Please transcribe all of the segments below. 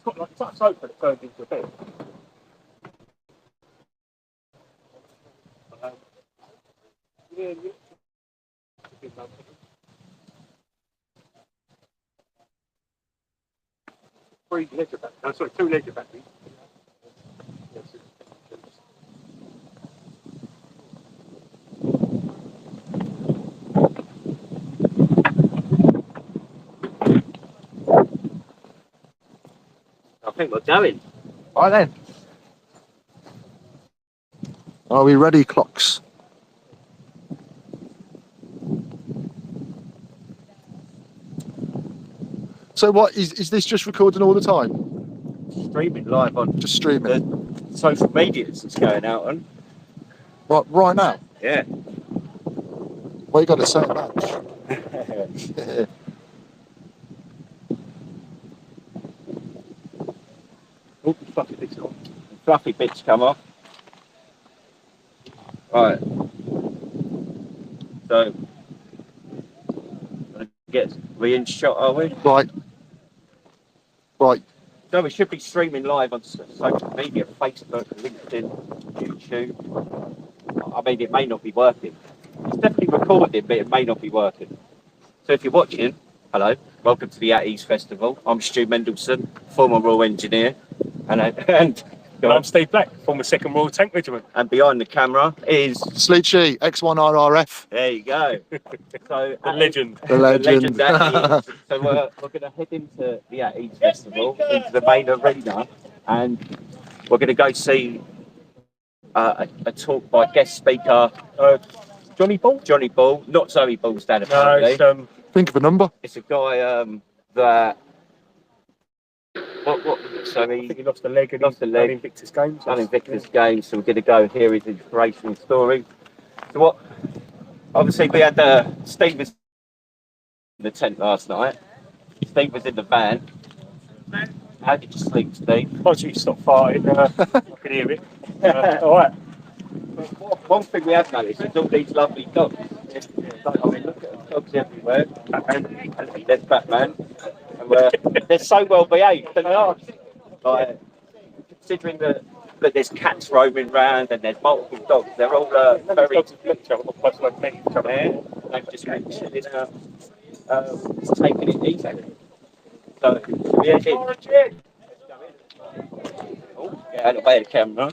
got like a sofa that turns into a bed. Yeah. 3 leisure batteries. No, sorry, 2 leisure batteries. Yes. I think we're going. Right then. Are we ready, clocks? So what, is this just recording all the time? Streaming live on Just streaming? the social medias it's going out on. Right now? Yeah. Well, you got to say that. Oh, fluffy bits on. Fluffy bits come off. Right. So, get re-in shot, are we? Right. So we should be streaming live on social media, Facebook, LinkedIn, YouTube. I mean, it may not be working. It's definitely recorded, but it may not be working. So if you're watching, hello, welcome to the At Ease Festival. I'm Stu Mendelson, former Royal Engineer, and I'm Steve Black, former 2nd Royal Tank Regiment. And behind the camera is Sleechy, X1RRF. There you go. So The legend. The legend. At Ease. So we're going to head into the At Ease Festival, into the main arena, and we're going to go see a talk by guest speaker Johnny Ball? Johnny Ball, not Zoe Ball's dad No, apparently. it's, Think of a number. It's a guy that what so I think he lost a leg in Invictus Games. Invictus Games, so we're going to go hear his inspirational story. So what? Obviously, we had Steve was in the tent last night. Steve was in the van. How did you sleep, Steve? Oh, you stop farting. I can hear it. All right. One thing we have noticed is all these lovely dogs. I mean, look at the dogs everywhere. And there's Batman. And they're so well behaved. They are. Like, considering that there's cats roaming around and there's multiple dogs, they're all very. Dogs have met each other, or plus like met each other. Yeah, they've just been chilling out, taking it easy. So, yeah, get out of the way of the camera.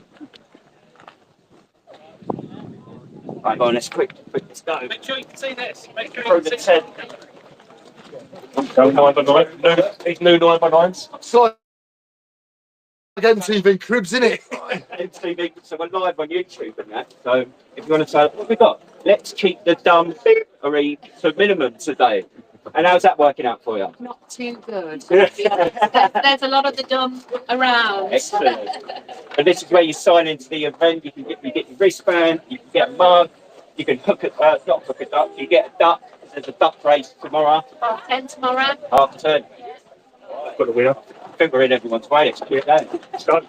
Right, go on, let's let's go. Make sure you can see this. Make sure Through you the can see tent. Go 9x9. These new 9x9s. So, MTV Cribs, innit? MTV, so we're live on YouTube and that. So if you want to say, what have we got? Let's keep the dumbery to minimum today. And how's that working out for you? Not too good. There's a lot of the dumb around. Excellent. And this is where you sign into the event. You get your wristband, you can get a mug, you can hook it, not hook it up, you get a duck. There's a duck race tomorrow. 10 tomorrow. Half 10. Got the winner. I think we're in everyone's way. It's a cute day. So,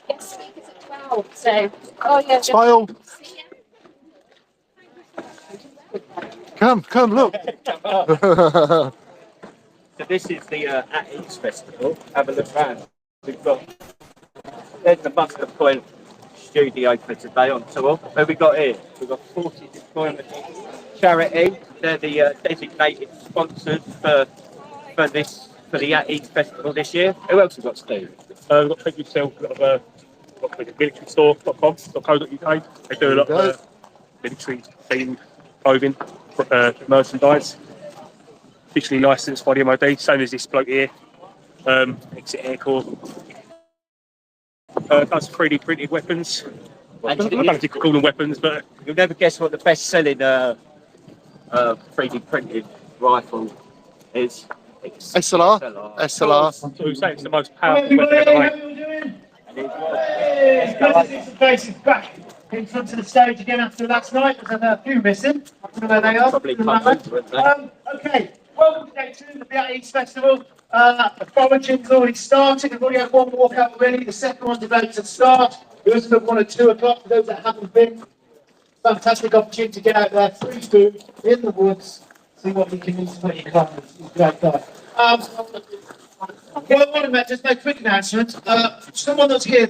It's speakers at 12. So, oh yeah. Smile. Come, look. So this is the At Ease Festival. Have a look around. We've got there's the Muster Point studio for today on tour. What have we got here? We've got 40 Deployment Charity. They're the designated sponsors for the At Ease Festival this year. Who else have we got, Steve? we've got Take Yourself, we've got militarystore.com.uk. They do a lot of military themed clothing, merchandise. Officially licensed by the MOD, same as this bloke here. Exit Air Corps. Does 3D printed weapons. I don't know if you could call them weapons, but You'll never guess what the best-selling 3D printed rifle is. It's SLR. SLR. so we say it's the most powerful weapon ever made. Hey, Brothers and Faces back in front of the stage again after last night. There's a few missing. I don't know where they are. Probably Okay, welcome to day 2 of the At Ease Festival. The foraging's already started. We've already had one walkout already. The second one's about to start. We also have one at 2 o'clock for those that haven't been. Fantastic opportunity to get out there, free food, in the woods, see what we can eat for your clothes. It's a great guy. Well, I want to just make a quick announcement. Someone that's here,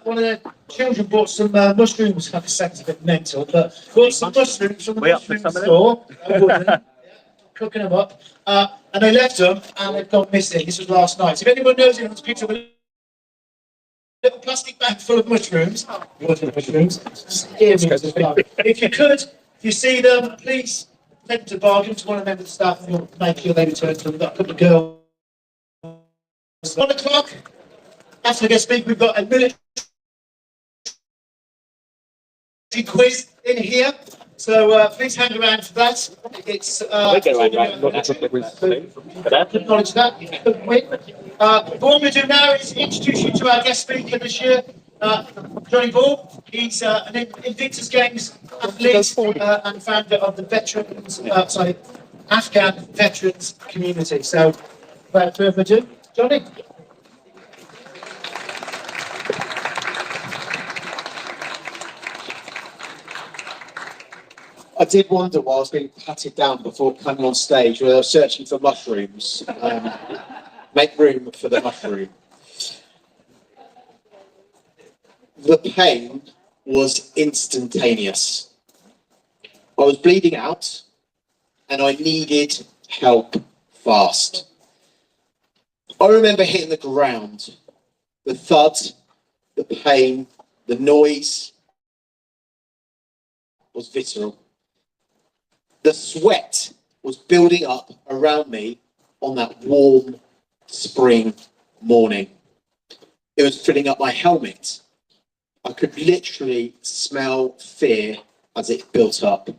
one of their children bought some mushrooms. That sounds a bit mental, but bought some mushrooms from the We up for mushroom some of them? store. Cooking them up, and they left them, and they've gone missing. This was last night. So if anyone knows anyone's picked up a little plastic bag full of mushrooms, if you could, if you see them, please take them to bargain to one of the members of staff, and you'll make sure they return to them. We've got a couple of girls. 1 o'clock, after the guest speaker, we've got a military quiz in here, so please hang around for that. It's We're going around, not just a quiz. acknowledge that. You couldn't win. But what we're going to do now is introduce you to our guest speaker this year, Johnny Ball. He's an Invictus Games athlete and founder of the Afghan veterans community. So, without further ado, Johnny. I did wonder while I was being patted down before coming on stage whether I was searching for mushrooms. Make room for the mushroom. The pain was instantaneous. I was bleeding out and I needed help fast. I remember hitting the ground, the thud, the pain, the noise was visceral. The sweat was building up around me on that warm spring morning. It was filling up my helmet. I could literally smell fear as it built up.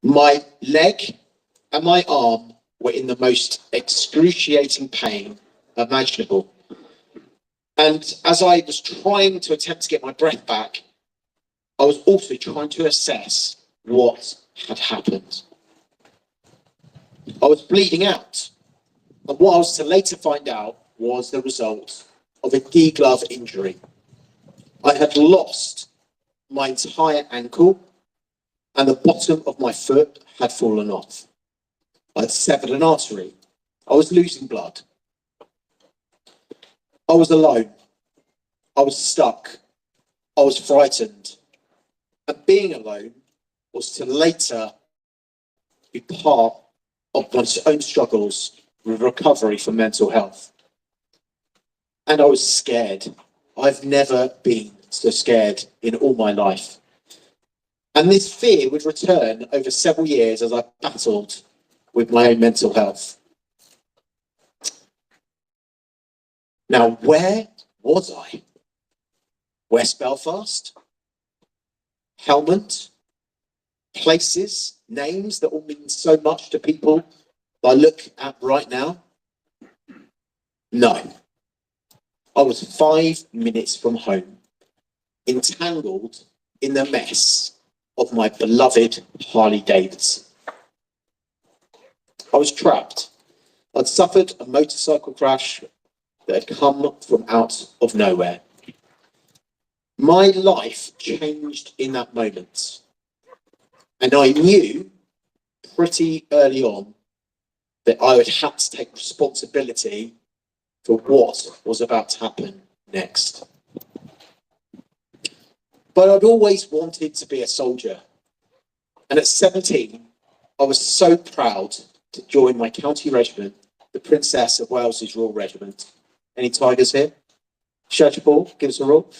My leg and my arm were in the most excruciating pain imaginable. And as I was trying to attempt to get my breath back, I was also trying to assess what had happened. I was bleeding out, and what I was to later find out was the result of a knee glove injury. I had lost my entire ankle, and the bottom of my foot had fallen off. I had severed an artery. I was losing blood. I was alone. I was stuck. I was frightened. And being alone was to later be part of my own struggles with recovery from mental health. And I was scared. I've never been so scared in all my life. And this fear would return over several years as I battled with my own mental health. Now, where was I? West Belfast? Helmond? Places, names that all mean so much to people that I look at right now? No. I was 5 minutes from home, entangled in the mess of my beloved Harley Davidson. I was trapped. I'd suffered a motorcycle crash that had come from out of nowhere. My life changed in that moment. And I knew pretty early on that I would have to take responsibility for what was about to happen next. But I'd always wanted to be a soldier. And at 17, I was so proud to join my county regiment, the Princess of Wales's Royal Regiment. Any tigers here? Church Ball, give us a roll.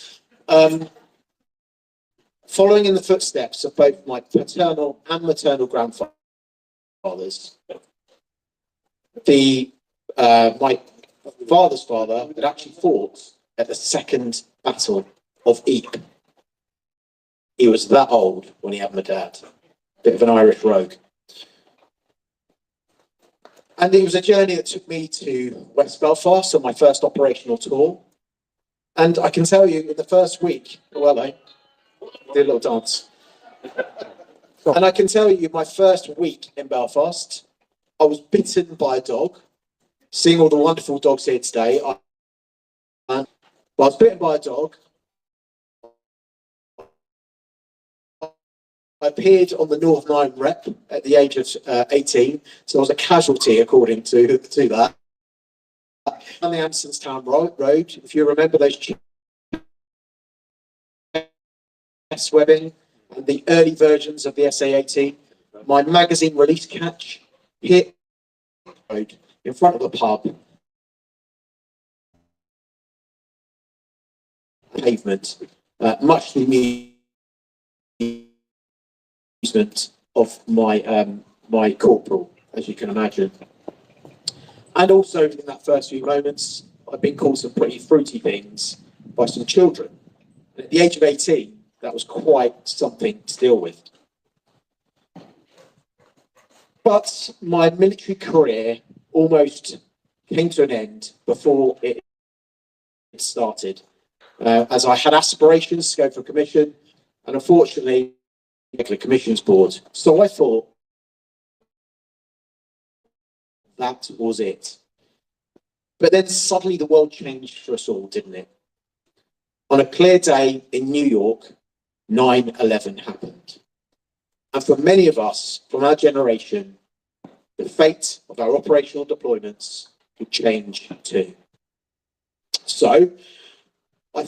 Following in the footsteps of both my paternal and maternal grandfathers, my father's father had actually fought at the Second Battle of Ypres. He was that old when he had my dad, bit of an Irish rogue. And it was a journey that took me to West Belfast on my first operational tour. And I can tell you, in the first week, did a little dance. And I can tell you, my first week in Belfast, I was bitten by a dog. Seeing all the wonderful dogs here today, I was bitten by a dog. I appeared on the Northern Ireland rep at the age of 18, so I was a casualty according to that. on the Andersonstown Road. If you remember those chess webbing and the early versions of the SA-18, my magazine release catch hit road in front of the pub, pavement, much to the amusement of my corporal, as you can imagine. And also in that first few moments, I've been called some pretty fruity things by some children. And at the age of 18, that was quite something to deal with. But my military career almost came to an end before it started, as I had aspirations to go for a commission, and unfortunately, the commissions board. So I thought that was it. But then suddenly the world changed for us all, didn't it? On a clear day in New York, 9/11 happened. And for many of us from our generation, the fate of our operational deployments would change too. So I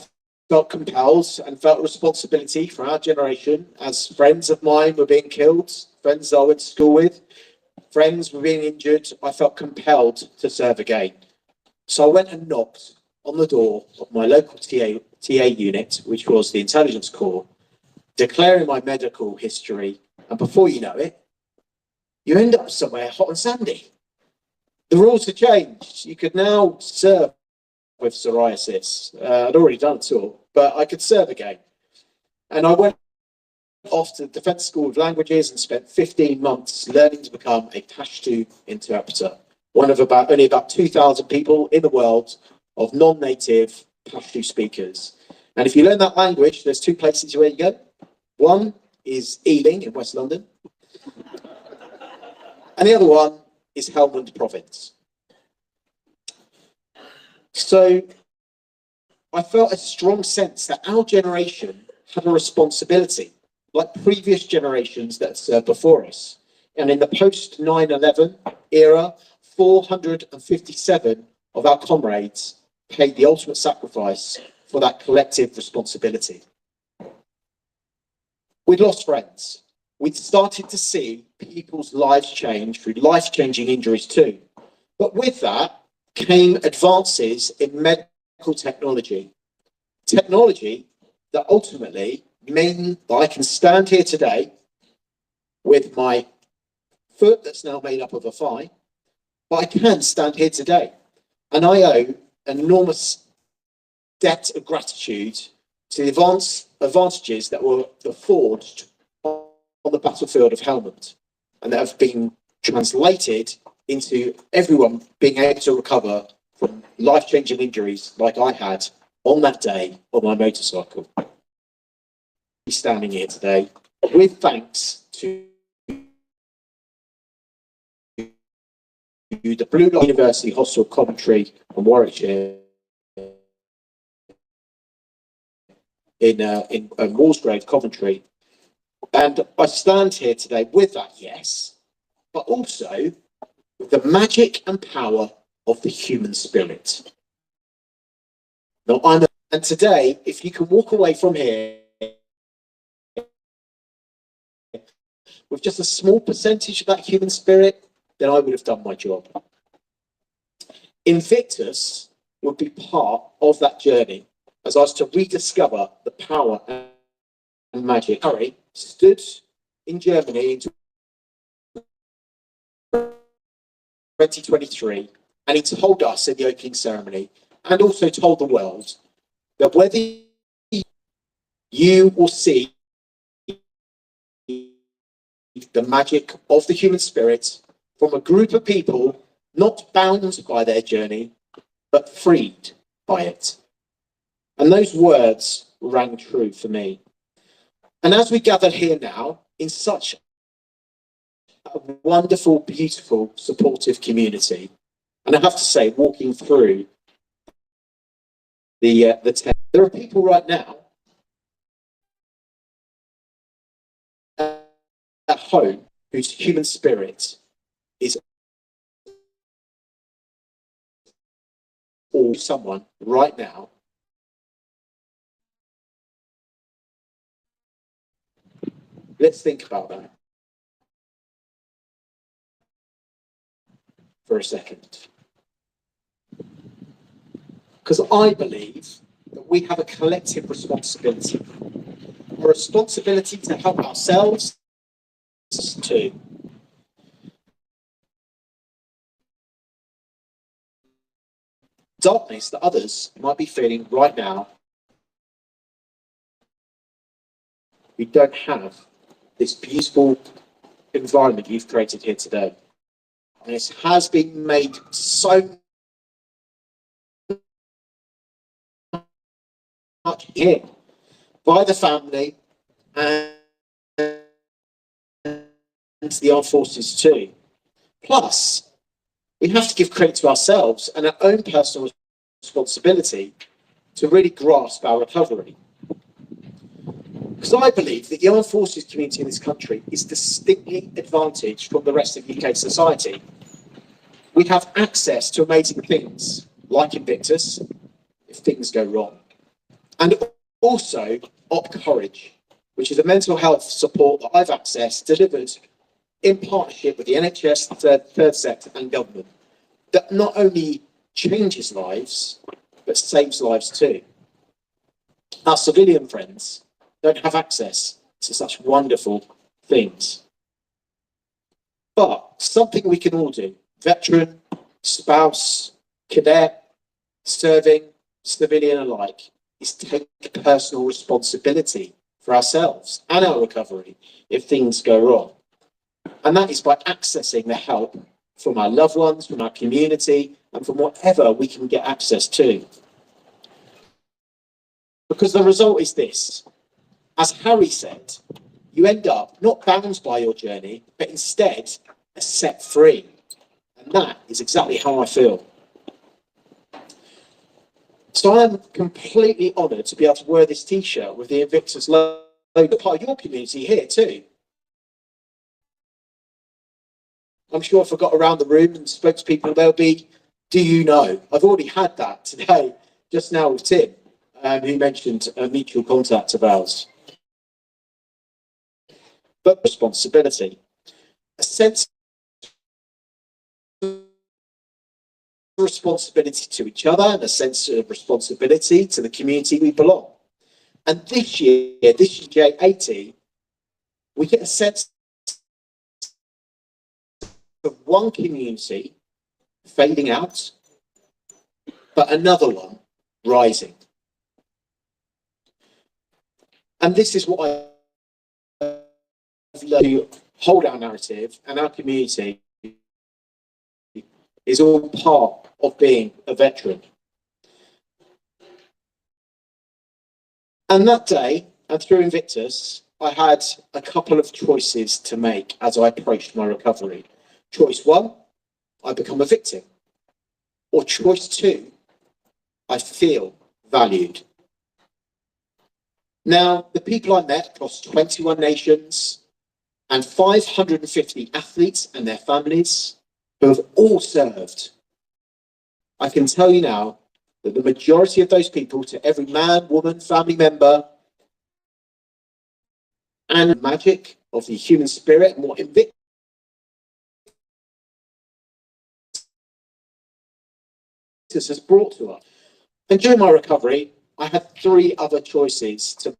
felt compelled and felt a responsibility for our generation, as friends of mine were being killed, friends I went to school with, friends were being injured. I felt compelled to serve again. So I went and knocked on the door of my local TA unit, which was the Intelligence Corps, declaring my medical history. And before you know it, you end up somewhere hot and sandy. The rules have changed. You could now serve with psoriasis. I'd already done a tour, but I could serve again. And I went off to the Defence School of Languages and spent 15 months learning to become a Pashto interpreter, one of only about 2,000 people in the world of non-native Pashto speakers. And if you learn that language, there's two places where you go. One is Ealing in West London, and the other one is Helmand Province. So I felt a strong sense that our generation had a responsibility, like previous generations that served before us. And in the post 9/11 era, 457 of our comrades paid the ultimate sacrifice for that collective responsibility. We'd lost friends. We'd started to see people's lives change through life-changing injuries too. But with that came advances in medical technology. Technology that ultimately mean that I can stand here today with my foot that's now made up of a thigh, but I can stand here today. And I owe an enormous debt of gratitude to the advantages that were forged on the battlefield of Helmand, and that have been translated into everyone being able to recover from life-changing injuries like I had on that day on my motorcycle. Standing here today with thanks to the Blue Light University Hospital Coventry and Warwickshire in Walsgrave, Coventry. And I stand here today with that, yes, but also with the magic and power of the human spirit. Now, and today, if you can walk away from here with just a small percentage of that human spirit, then I would have done my job. Invictus would be part of that journey as I was to rediscover the power and magic. Harry stood in Germany in 2023, and he told us in the opening ceremony, and also told the world, that whether you will see the magic of the human spirit from a group of people not bound by their journey, but freed by it. And those words rang true for me. And as we gather here now in such a wonderful, beautiful, supportive community, and I have to say, walking through the tent, there are people right now at home whose human spirit is or someone right now let's think about that for a second. Because I believe that we have a collective responsibility. A responsibility to help ourselves too. Darkness that others might be feeling right now. We don't have this beautiful environment you've created here today. And it has been made so much here by the family and the armed forces too. Plus, we have to give credit to ourselves and our own personal responsibility to really grasp our recovery. Because I believe that the armed forces community in this country is distinctly advantaged from the rest of UK society. We have access to amazing things like Invictus, if things go wrong, and also Op Courage, which is a mental health support that I've accessed, delivered in partnership with the NHS, the third sector and government, that not only changes lives, but saves lives too. Our civilian friends don't have access to such wonderful things. But something we can all do, veteran, spouse, cadet, serving, civilian alike, is take personal responsibility for ourselves and our recovery if things go wrong. And that is by accessing the help from our loved ones, from our community, and from whatever we can get access to. Because the result is this. As Harry said, you end up not bound by your journey, but instead set free. And that is exactly how I feel. So I am completely honoured to be able to wear this t-shirt with the Invictus logo, part of your community here too. I'm sure if I got around the room and spoke to people, they'll be, do you know? I've already had that today, just now with Tim, who mentioned a mutual contact of ours. But responsibility, a sense of responsibility to each other and a sense of responsibility to the community we belong. And this year J80, we get a sense of one community fading out, but another one rising. And this is what I've learned to hold our narrative, and our community is all part of being a veteran. And that day, and through Invictus, I had a couple of choices to make as I approached my recovery. Choice one, I become a victim. Or choice two, I feel valued. Now, the people I met across 21 nations and 550 athletes and their families who have all served, I can tell you now that the majority of those people, to every man, woman, family member, and the magic of the human spirit and what Invictus has brought to us. And during my recovery, I had three other choices to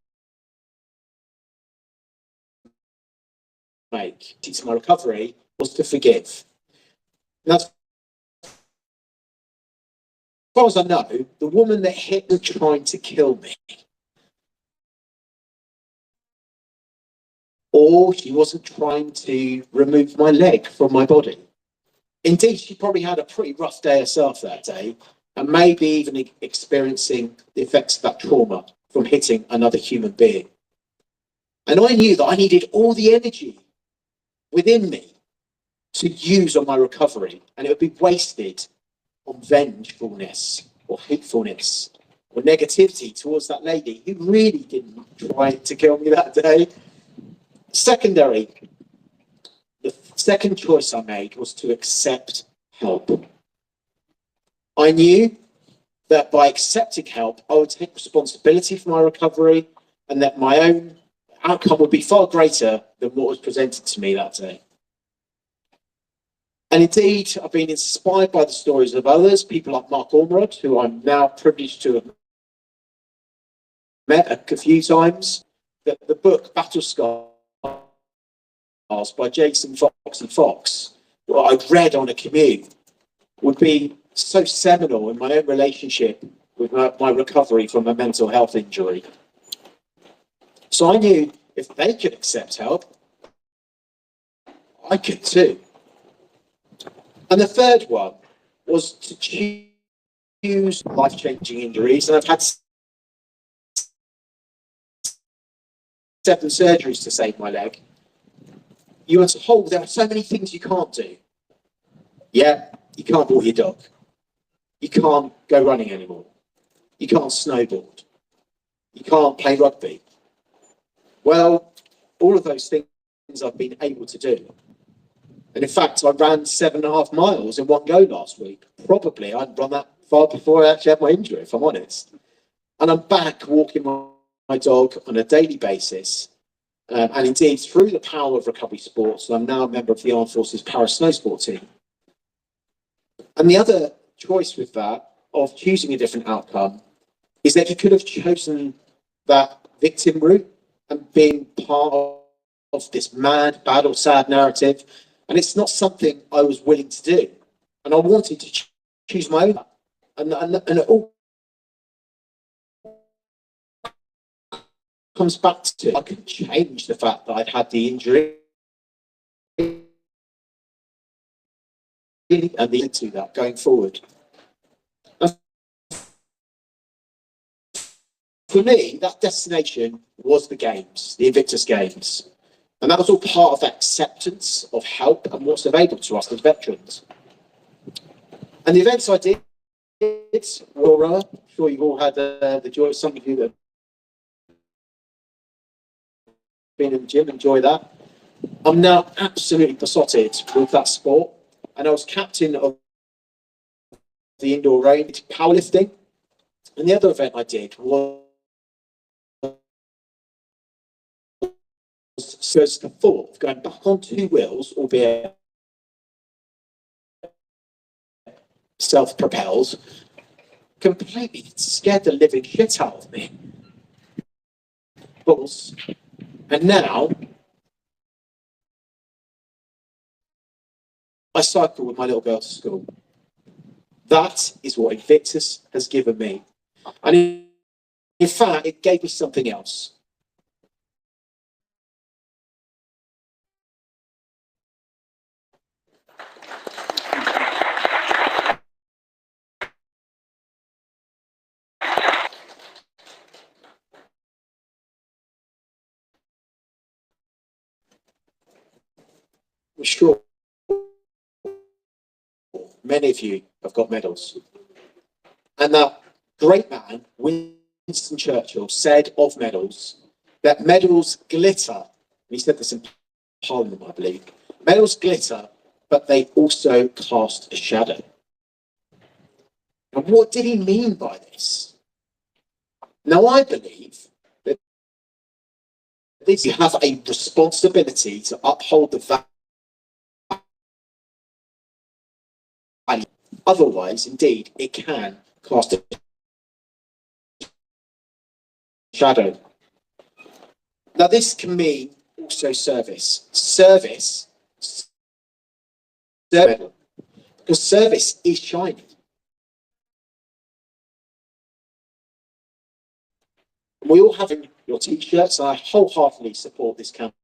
make. To my recovery was to forgive. Now, as far as I know, the woman that hit was trying to kill me. Or she wasn't trying to remove my leg from my body. Indeed, she probably had a pretty rough day herself that day, and maybe even experiencing the effects of that trauma from hitting another human being. And I knew that I needed all the energy within me to use on my recovery, and it would be wasted on vengefulness or hatefulness or negativity towards that lady who really didn't try to kill me that day. Secondary, the second choice I made was to accept help. I knew that by accepting help, I would take responsibility for my recovery and that my own outcome would be far greater than what was presented to me that day. And indeed, I've been inspired by the stories of others, people like Mark Ormerod, who I'm now privileged to have met a few times. The book Battle Scars by Jason Fox, what I'd read on a commute, would be so seminal in my own relationship with my recovery from a mental health injury. So I knew if they could accept help, I could too. And the third one was to choose life-changing injuries. And I've had 7 surgeries to save my leg. You are told there are so many things you can't do. Yeah, you can't walk your dog. You can't go running anymore. You can't snowboard. You can't play rugby. Well, all of those things I've been able to do. And in fact, I ran 7.5 miles in one go last week. Probably I'd run that far before I actually had my injury, if I'm honest. And I'm back walking my dog on a daily basis. And indeed, through the power of recovery sports, I'm now a member of the Armed Forces Para Snowsport team. And the other choice with that, of choosing a different outcome, is that you could have chosen that victim route and being part of this mad, bad or sad narrative. And it's not something I was willing to do. And I wanted to choose my own. And it all comes back to, I could change the fact that I'd had the injury and the to that going forward. And for me, that destination was the Games, the Invictus Games. And that was all part of that acceptance of help and what's available to us as veterans. And the events I did were, I'm sure you've all had the joy, some of you that have been in the gym, enjoy that. I'm now absolutely besotted with that sport. And I was captain of the indoor range powerlifting. And the other event I did was the thought of going back on 2 wheels, albeit self-propelled, completely scared the living shit out of me. And now I cycle with my little girl to school. That is what Invictus has given me. And in fact, it gave me something else. I'm sure many of you have got medals. And that great man, Winston Churchill, said of medals that medals glitter. And he said this in Parliament, I believe. Medals glitter, but they also cast a shadow. And what did he mean by this? Now, I believe that you have a responsibility to uphold the value. Otherwise, indeed, it can cast a shadow. Now, this can mean also service. Service, because service is shiny. We all have your t-shirts, and I wholeheartedly support this campaign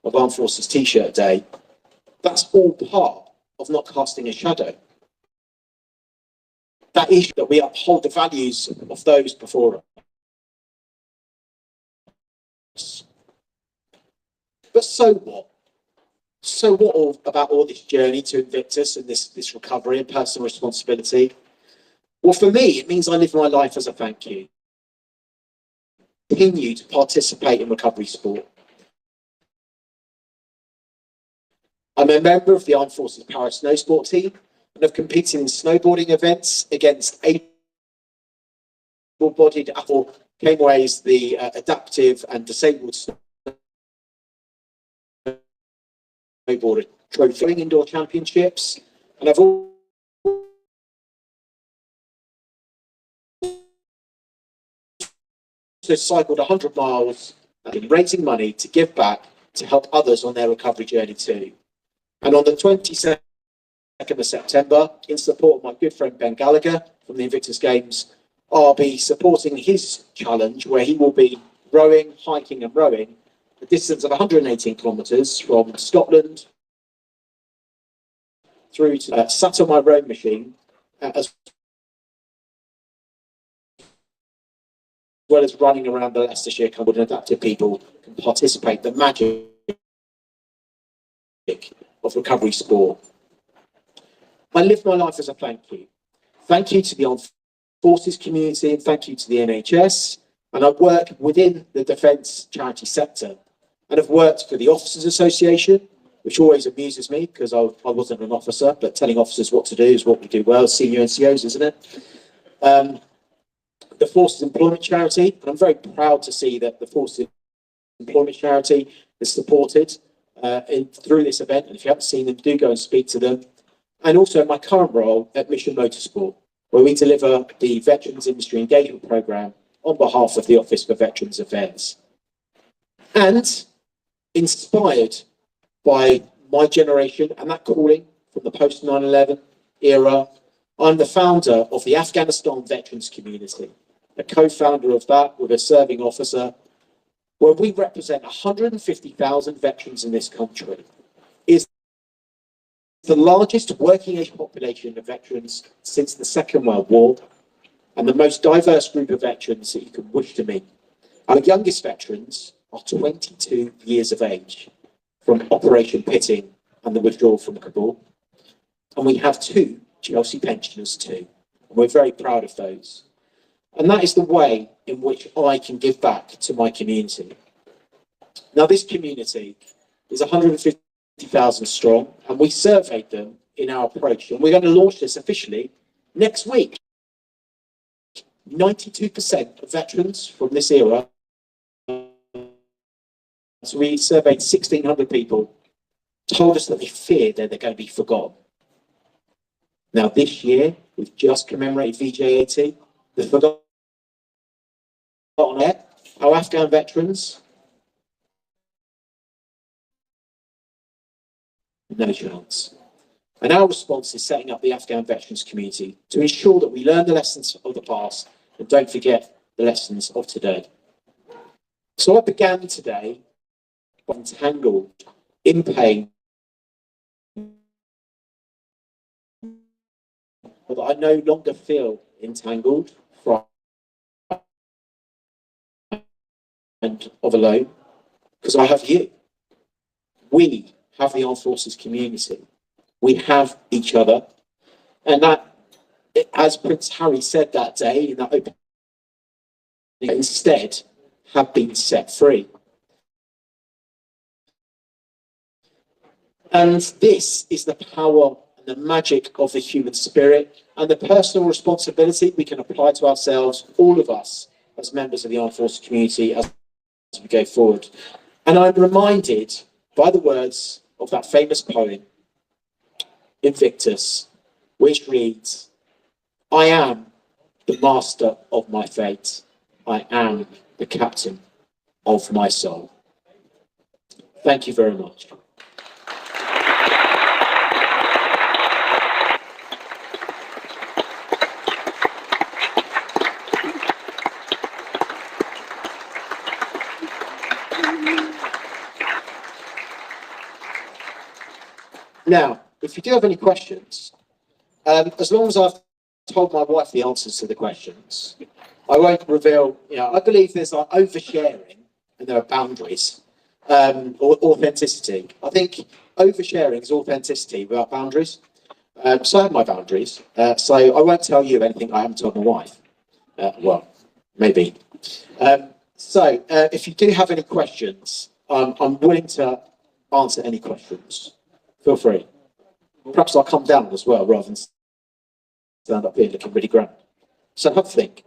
of Armed Forces T-shirt Day. That's all part of not casting a shadow. That is that we uphold the values of those before us. But so what? So what about all this journey to Invictus and this recovery and personal responsibility? Well, for me, it means I live my life as a thank you. Continue to participate in recovery sport. I'm a member of the Armed Forces Para Snowsport team, and have competed in snowboarding events against able-bodied or came away as the adaptive and disabled snowboarder trophy indoor championships, and I've also cycled 100 miles, raising money to give back to help others on their recovery journey too. And on the 22nd of September, in support of my good friend Ben Gallagher from the Invictus Games, I'll be supporting his challenge where he will be rowing, hiking and rowing a distance of 118 kilometres from Scotland through to sat on my rowing machine, as well as running around the Leicestershire Covered and adaptive people can participate in the magic of recovery sport. I live my life as a thank you. Thank you to the Armed Forces community and thank you to the NHS. And I work within the defence charity sector and have worked for the Officers Association, which always amuses me because I wasn't an officer, but telling officers what to do is what we do well, senior NCOs, isn't it? The Forces Employment Charity, and I'm very proud to see that the Forces Employment Charity is supported through this event, and if you haven't seen them, do go and speak to them. And also my current role at Mission Motorsport, where we deliver the Veterans Industry Engagement Programme on behalf of the Office for Veterans Affairs. And inspired by my generation and that calling from the post 9/11 era, I'm the founder of the Afghanistan Veterans Community, a co-founder of that with a serving officer, where we represent 150,000 veterans in this country. Is the largest working age population of veterans since the Second World War, and the most diverse group of veterans that you could wish to meet. Our youngest veterans are 22 years of age from Operation Pitting and the withdrawal from Kabul. And we have 2 Chelsea pensioners too, and we're very proud of those. And that is the way in which I can give back to my community. Now, this community is 150,000 strong, and we surveyed them in our approach, and we're going to launch this officially next week. 92% of veterans from this era, so we surveyed 1,600 people, told us that they feared that they're going to be forgotten. Now, this year, we've just commemorated VJ80, the forgotten our Afghan veterans. No chance. And our response is setting up the Afghan veterans community to ensure that we learn the lessons of the past and don't forget the lessons of today. So I began today by entangled, in pain, but I no longer feel entangled, frightened, and of alone, because I have you. We have the Armed Forces community. We have each other. And that, as Prince Harry said that day in that opening, instead have been set free. And this is the power and the magic of the human spirit and the personal responsibility we can apply to ourselves, all of us, as members of the Armed Forces community, as we go forward. And I'm reminded by the words of that famous poem, Invictus, which reads, I am the master of my fate. I am the captain of my soul. Thank you very much. Now, if you do have any questions, as long as I've told my wife the answers to the questions, I won't reveal, I believe there's like oversharing and there are boundaries, or authenticity. I think oversharing is authenticity without boundaries. So I have my boundaries. So I won't tell you anything I haven't told my wife. Well, maybe. So if you do have any questions, I'm willing to answer any questions. Feel free. perhaps I'll come down as well rather than stand up here looking really grand. So have a think.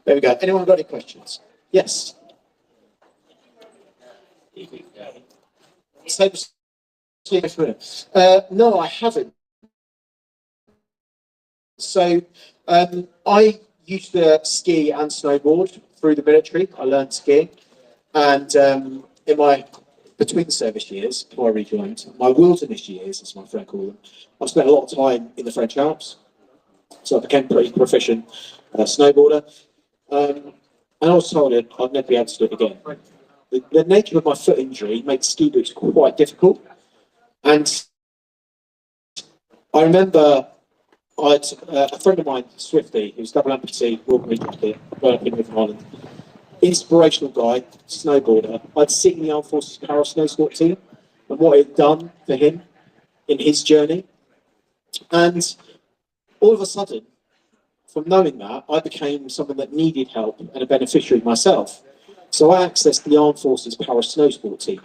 There we go. Anyone got any questions? Yes. No, I haven't. So I used to ski and snowboard through the military. I learned skiing, and in my between service years, before I rejoined, my wilderness years, as my friend called them, I spent a lot of time in the French Alps. So I became pretty proficient snowboarder. And I was told I'd never be able to do it again. The nature of my foot injury makes ski boots quite difficult. And I remember a friend of mine, Swifty, who's double amputee, walking me here, in Northern Ireland, inspirational guy, snowboarder. I'd seen the Armed Forces Para Snow Sport team and what it had done for him in his journey. And all of a sudden, from knowing that, I became someone that needed help and a beneficiary myself. So I accessed the Armed Forces Para Snow Sport team.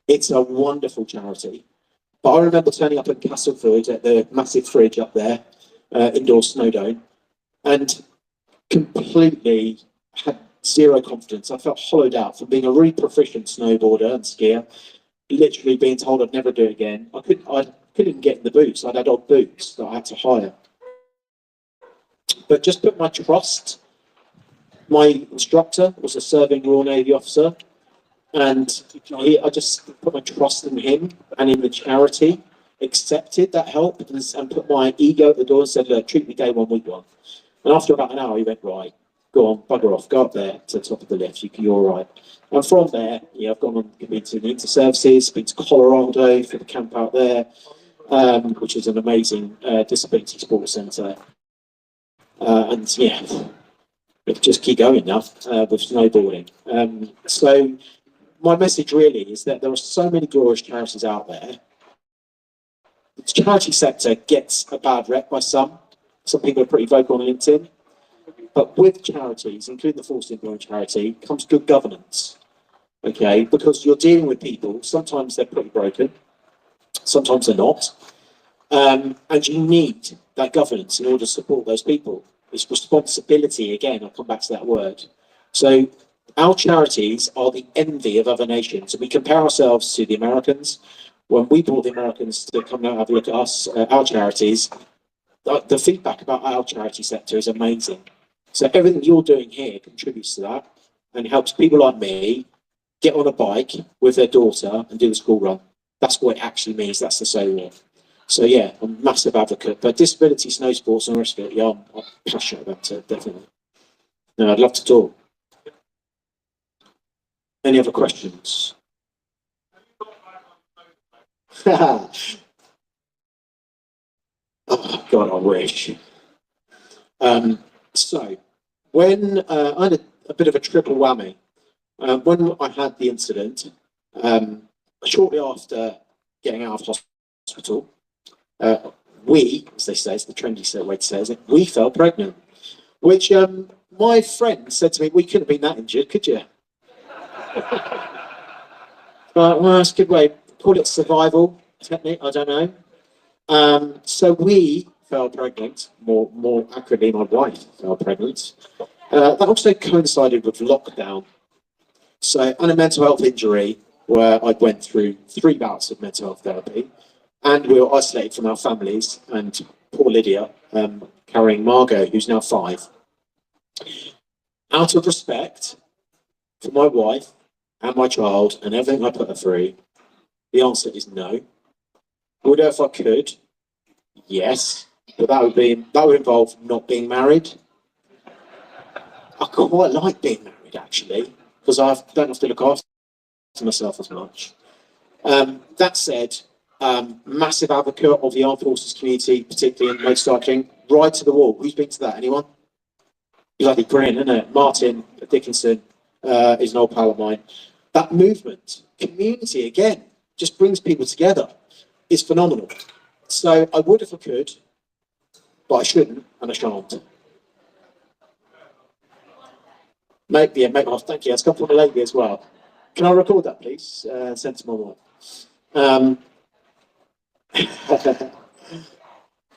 It's a wonderful charity. But I remember turning up at Castleford at the massive fridge up there, indoor snow dome, and completely had zero confidence. I felt hollowed out from being a really proficient snowboarder and skier, literally being told I'd never do it again. I couldn't even get in the boots. I'd had odd boots that I had to hire. But just put my trust. My instructor was a serving Royal Navy officer, and I just put my trust in him and in the charity, accepted that help, and put my ego at the door and said, look, treat me day one, week one. And after about an hour, he went, right, go on, bugger off, go up there to the top of the lift, you're all right. And from there, I've gone on, been to the inter-services, been to Colorado for the camp out there, which is an amazing disability sports centre. And yeah, we can just keep going now with snowboarding. So my message really is that there are so many glorious charities out there. The charity sector gets a bad rep by some. Some people are pretty vocal on LinkedIn. But with charities, including the Forced Employment Charity, comes good governance. Okay, because you're dealing with people, sometimes they're pretty broken, sometimes they're not. And you need that governance in order to support those people. It's responsibility, again, I'll come back to that word. So our charities are the envy of other nations. We compare ourselves to the Americans. When we brought the Americans to come out and have a look at us, our charities, the feedback about our charity sector is amazing. So everything you're doing here contributes to that and helps people like me get on a bike with their daughter and do the school run. That's what it actually means. That's the so. So yeah, I'm a massive advocate. But disability, snow sports and the rest of it, yeah, I'm passionate about it, definitely. No, I'd love to talk. Any other questions? Oh God, I wish. So when I had a bit of a triple whammy, when I had the incident, shortly after getting out of hospital, we, as they say, it's the trendy way to say it, we fell pregnant, which my friend said to me, we couldn't have been that injured, could you? But well, that's a good way. Call it survival technique, I don't know. So we fell pregnant, more accurately, my wife fell pregnant. That also coincided with lockdown. So I had a mental health injury where I went through 3 bouts of mental health therapy, and we were isolated from our families, and poor Lydia carrying Margot, who's now 5. Out of respect for my wife and my child and everything I put her through, the answer is no. Would I if I could? Yes, but that would involve not being married. I quite like being married actually, because I don't have to look after myself as much. That said, massive advocate of the armed forces community, particularly in motorcycling. Ride to the Wall. Who's been to that? Anyone? Bloody brilliant, isn't it? Martin Dickinson is an old pal of mine. That movement, community, again, just brings people together. It's phenomenal. So I would if I could, but I shouldn't and I shan't. Maybe, yeah, maybe. Oh, thank you. That's come from a lady as well. Can I record that, please? Send to my wife.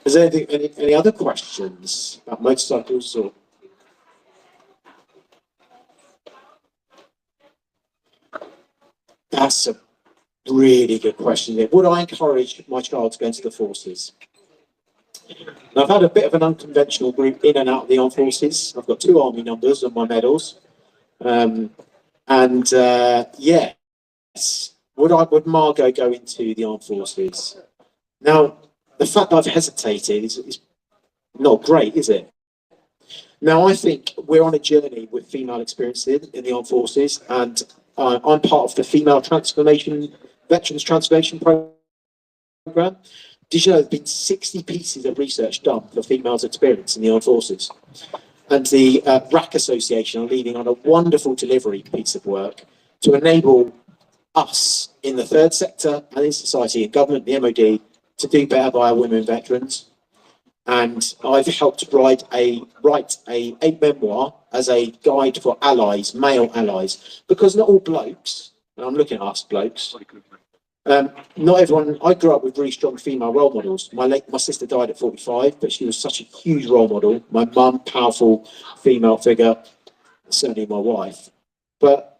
Is there any other questions about motorcycles or? That's a really good question. Would I encourage my child to go into the forces? I've had a bit of an unconventional route in and out of the armed forces. I've got 2 army numbers on my medals. Yes, would Margot go into the armed forces? Now, the fact that I've hesitated is not great, is it? Now, I think we're on a journey with female experience in the armed forces, and I'm part of the Female Transformation Veterans Transformation Program. Did you know there's been 60 pieces of research done for females' experience in the armed forces? And the RAC Association are leading on a wonderful delivery piece of work to enable us in the third sector and in society and government, the MOD, to do better by our women veterans. And I've helped write a memoir as a guide for allies, male allies, because not all blokes, and I'm looking at us blokes, not everyone. I grew up with really strong female role models. My sister died at 45, but she was such a huge role model. My mum, powerful female figure, certainly my wife. But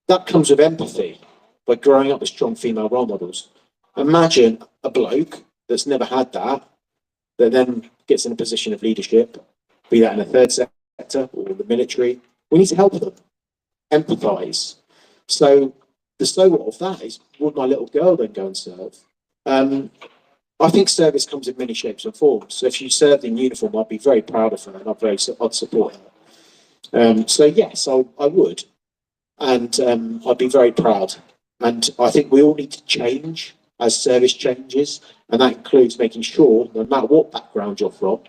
that comes with empathy by growing up with strong female role models. Imagine a bloke that's never had that then gets in a position of leadership, be that in the third sector or the military. We need to help them, empathise. So the so what of that is, would my little girl then go and serve? I think service comes in many shapes and forms. So if she served in uniform, I'd be very proud of her and I'd support her. So yes, I would. And I'd be very proud. And I think we all need to change as service changes. And that includes making sure, no matter what background you're from,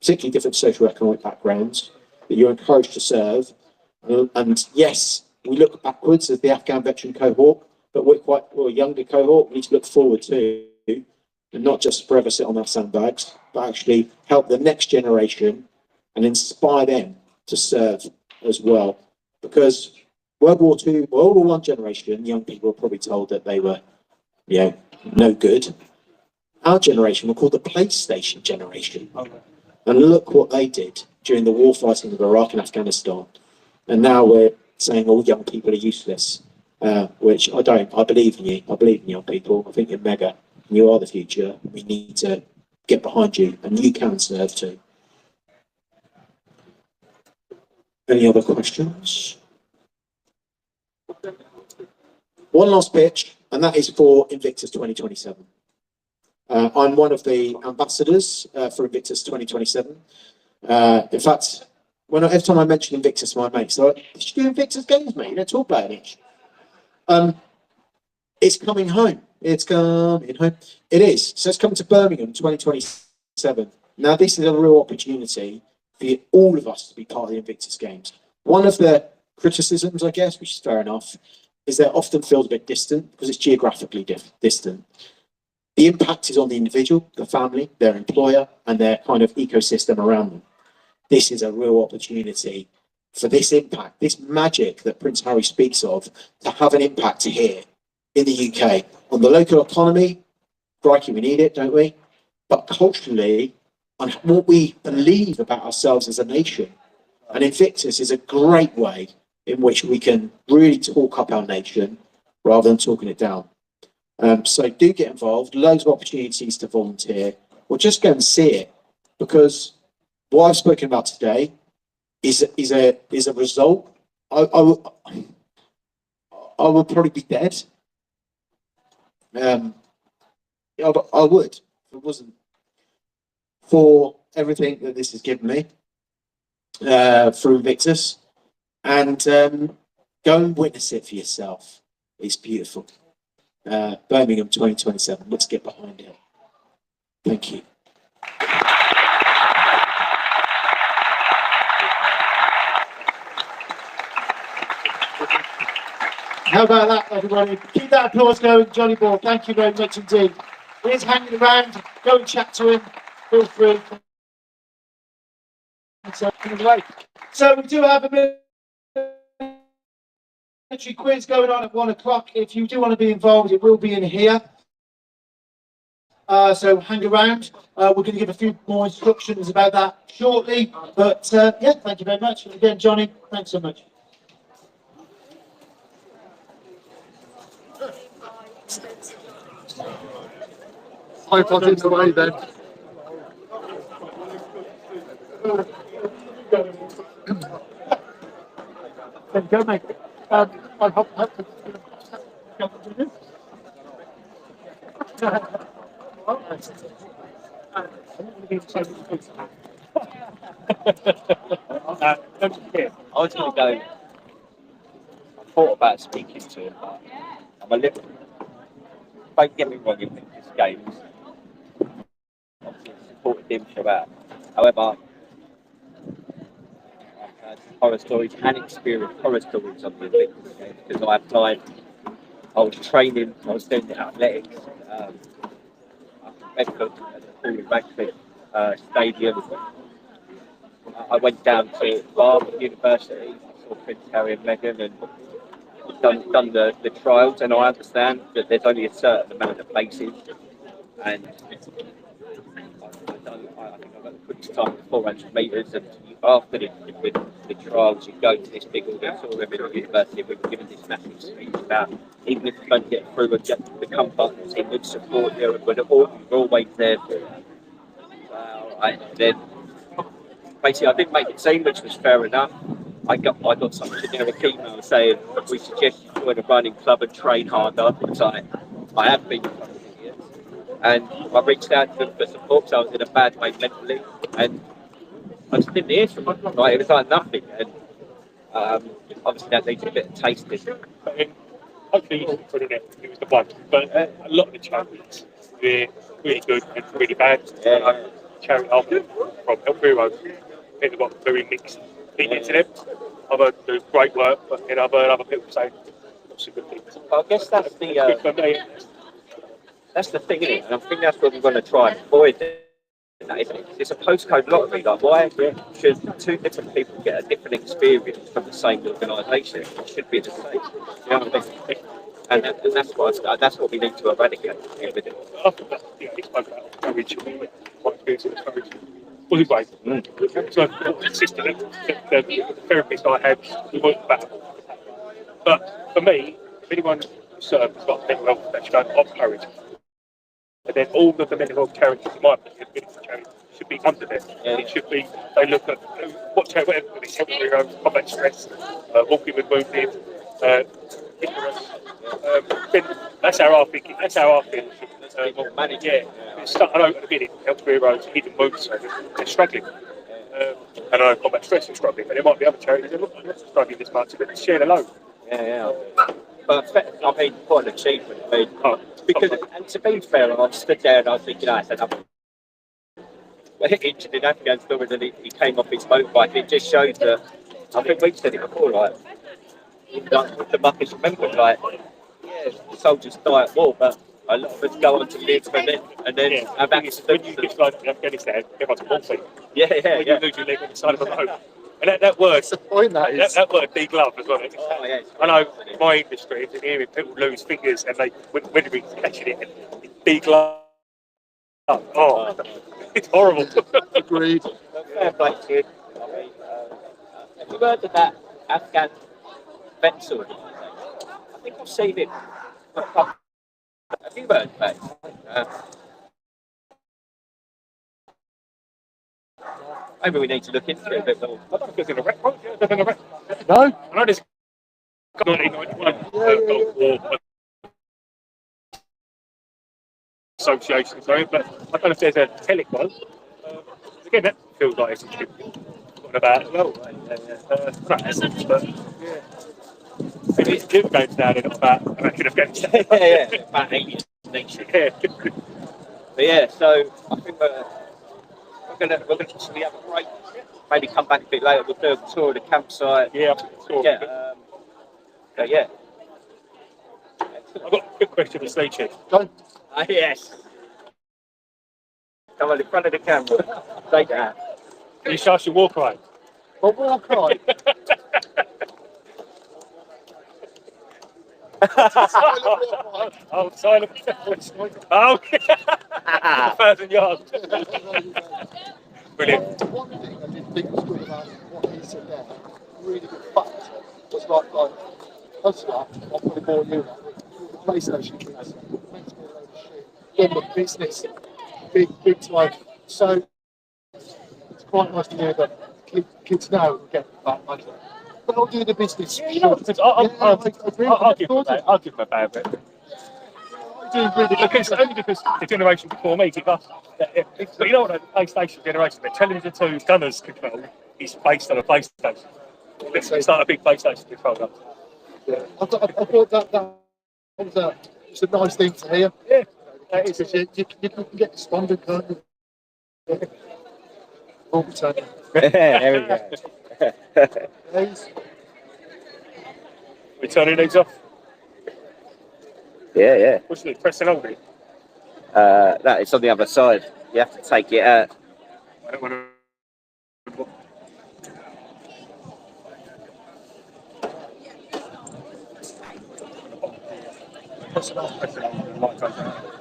particularly different socio-economic backgrounds, that you're encouraged to serve. And yes, we look backwards as the Afghan veteran cohort, but we're a younger cohort. We need to look forward too, and not just forever sit on our sandbags, but actually help the next generation and inspire them to serve as well. Because World War II, World War I generation, young people were probably told that they were, no good. Our generation were called the PlayStation generation. And look what they did during the war fighting of Iraq and Afghanistan. And now we're saying all young people are useless, which I don't. I believe in you. I believe in young people. I think you're mega. You are the future. We need to get behind you, and you can serve too. Any other questions? One last pitch, and that is for Invictus 2027. I'm one of the ambassadors for Invictus 2027. In fact, every time I mention Invictus to my mates, they're like, "Did you do Invictus Games, mate? You don't talk about it much." It's coming home. It's coming home. It is. So it's coming to Birmingham 2027. Now, this is a real opportunity for all of us to be part of the Invictus Games. One of the criticisms, I guess, which is fair enough, is that it often feels a bit distant because it's geographically distant. The impact is on the individual, the family, their employer, and their kind of ecosystem around them. This is a real opportunity for this impact, this magic that Prince Harry speaks of, to have an impact here in the UK on the local economy. Crikey, we need it, don't we? But culturally, on what we believe about ourselves as a nation. And Invictus is a great way in which we can really talk up our nation rather than talking it down. So do get involved, loads of opportunities to volunteer, or just go and see it, because what I've spoken about today is a result. I would probably be dead. I would, if it wasn't for everything that this has given me through Invictus. And go and witness it for yourself. It's beautiful. Birmingham 2027. Let's get behind it. Thank you. How about that, everybody? Keep that applause going, Johnny Ball. Thank you very much indeed. He's hanging around. Go and chat to him. Feel free. So we do have a bit Complimentary quiz going on at 1 o'clock. If you do want to be involved, it will be in here. So hang around. We're going to give a few more instructions about that shortly. But yeah, thank you very much. And again, Johnny, thanks so much. iPod in the way then. Go, mate. I hope I was going to go. I thought about speaking to him, but I'm a little. Don't get me wrong, in this games. Obviously, supported him throughout. However, I've heard horror stories and experienced horror stories on the Olympics games because I applied. I was training. I was doing the athletics. Up in Bedford at the Paul Radcliffe Stadium. I went down to Bath University, saw Prince Harry and Meghan, and done the trials. And I understand that there's only a certain amount of places, and I think I got the quickest time at 400 metres. And after the trials, you go to this big auditorium in the university. We've given this massive speech about even if you don't get through and get the comfort, team would support you, but you're always there for you. Then basically, I didn't make the team, which was fair enough. I got some generic email saying we suggest you join a running club and train harder. It's like I have been for a couple of years, and I reached out to them for support because I was in a bad way mentally, and I just didn't hear from them. Like, it was like nothing, and obviously that needs a bit of tasting. hopefully you put it in. It was the one. But a lot of the charities were really good and really bad. Charity after from Help Heroes, they've got very mixed opinions to them. Other do great work, but then other people say not so good things. I guess that's Good for me. that's the thing, isn't it? And I think that's what we're going to try and avoid. It's a postcode lottery. Like, why should two different people get a different experience from the same organisation? It should be the same. You know what I mean? And that's what we need to eradicate. With it. I think that, he spoke about courage, my experience with courage. Was it great? So consistent. The therapist I had, we worked back. But for me, if anyone served has got mental health, they should have courage. And then all of the mental health charities, in my opinion, should be under them. It should be, they look at what charity, whatever it is, Help Heroes, combat stress, walking with wounded, ignorance. That's how I think. That's how I feel. Manage. Yeah. I know at the minute, Help Heroes, Hidden Wounds, they're struggling. And I know combat stress is struggling, but there might be other charities that are not struggling this much, but share the load. Yeah. But I mean, quite an achievement. I mean, because, and to be fair, I stood there and I was thinking, I said, I'm injured in Afghanistan, and he came off his motorbike. It just shows that, I think we've said it before, like with the muckers, remember, like, yeah, soldiers die at war, but a lot of us go on to live and then have accidents. When you get like in Afghanistan, everyone's a morphine. Yeah. You lose your leg on the side of a road. And that word, That's the point, that is. that word, de-glove as well. Oh, yeah. I know in my industry, engineering, people lose fingers and they, when they're catching it, de-glove. Oh, it's horrible. Agreed. Fair play to you. I mean, have you heard of that Afghan vets organisation? I think I've seen it. Have you heard of that? Maybe we need to look into it a bit more. I don't know if there's a record. No? I know there's 1991 Gulf War Association, sorry, but I don't know if there's a Telic one. Again, that feels like it's talking about as well. But maybe it's good going down and not about American Afghanistan. yeah, about 80 next year. But yeah, so I think we're gonna we have a break. Maybe come back a bit later. We'll do a tour of the campsite. Yeah, sure. Yeah. I've got a quick question for Slade Chief. Go. Yes. Come on, in front of the camera. Take that. Can you start your war cry? But walk on. Oh, silent. Oh, 1,000 yards. Brilliant. One thing I did think was good about what he said there, really good fact, was like us lot, I'll probably bore you lot, the PlayStation kids, meant to be a load of shit. Done the business, big time. So it's quite nice to hear that kids now will get that money. But I'll do the business. Yeah, you know, because I'll give them a bad bit. Doing really good. Because the generation before me give us. But you know what, the PlayStation generation, the Challenger 2 Gunners control is based on a PlayStation. It's not a big PlayStation controller. Yeah. I thought that was a nice thing to hear. Yeah. Because you can get despondent, can't you? Yeah. All the time. There we go. Please. We're turning these off. Yeah. What's it? Pressing hold it. That it's on the other side. You have to take it out. I don't want to. Pressing hold. Pressing hold.